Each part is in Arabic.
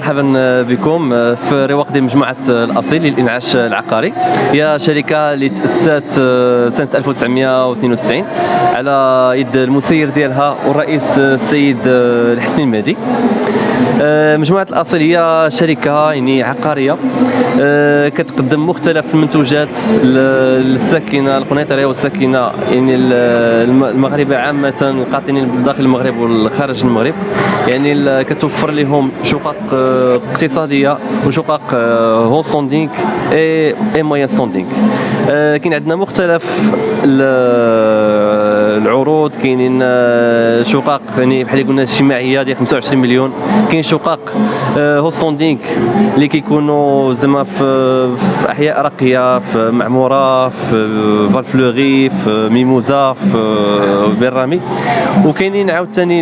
مرحبا بكم في رواق ديال مجموعة الأصيل للإنعاش العقاري. هي شركة اللي تأسست سنة 1992 على يد المسير ديالها والرئيس السيد الحسني المهدي. مجموعة الأصيل هي شركة يعني عقارية كتقدم مختلف المنتوجات للساكنة القنيطرية والساكنة يعني المغاربة عامة، القاطنين داخل المغرب والخارج المغرب. يعني كتوفر لهم شقق اقتصادية وشقق هو ستوندينغ اي موين ستوندينغ. كاين عندنا مختلف العروض، كاينين شقق يعني بحال قلنا اجتماعيه ديال 25 مليون، كاين شقق هو ستوندينغ اللي كيكونوا زعما في احياء راقيه، في معموره، في فالفلوري، في ميموزا، في بيرامي. وكاينين عاوتاني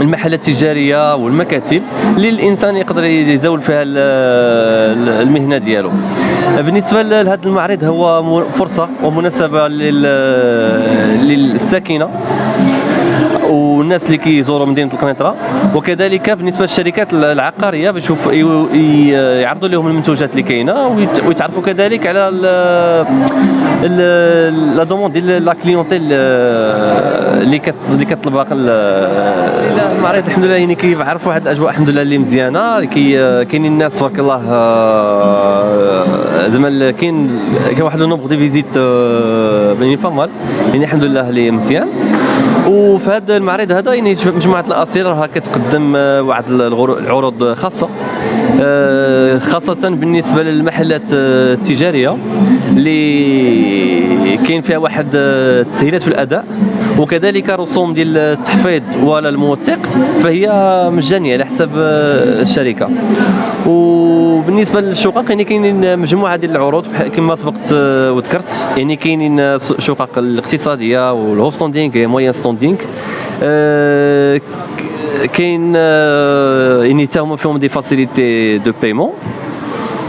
المحلات التجاريه والمكاتب اللي الانسان يقدر يزول فيها المهنه ديالو. بالنسبه لهذا المعرض هو فرصه ومناسبه للساكنه والناس اللي كيزوروا مدينه القنيطره، وكذلك بالنسبه للشركات العقاريه باش يعرضوا لهم المنتوجات اللي كاينه ويتعرفوا كذلك على لا دوموند ديال لا كليونتيل اللي كطلبها. المعرض الحمد لله يعني كيعرفوا واحد الاجواء الحمد لله اللي مزيانه. كاينين الناس تبارك الله، زعما كاين واحد النومبر دي فيزيت يعني فامال، يعني الحمد لله اللي مزيان. وفي هذا المعرض هذا يعني مجموعة الأصيل راها كتقدم واحد العروض خاصة بالنسبة للمحلات التجارية اللي كاين فيها واحد التسهيلات في الأداء، وكذلك رسوم ديال التحفيظ ولا الموثق فهي مجانية على حساب الشركة. وبالنسبة للشقق يعني كاينين مجموعة ديال العروض كما سبقت وذكرت، يعني كاينين الشقق الاقتصادية والهوستوندينغ موين ستوندينغ. كاين يعني حتى هما فيهم دي فاسيليتي دو بايمون.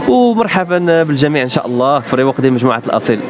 ومرحبا بالجميع ان شاء الله في رواق ديال مجموعة الأصيل.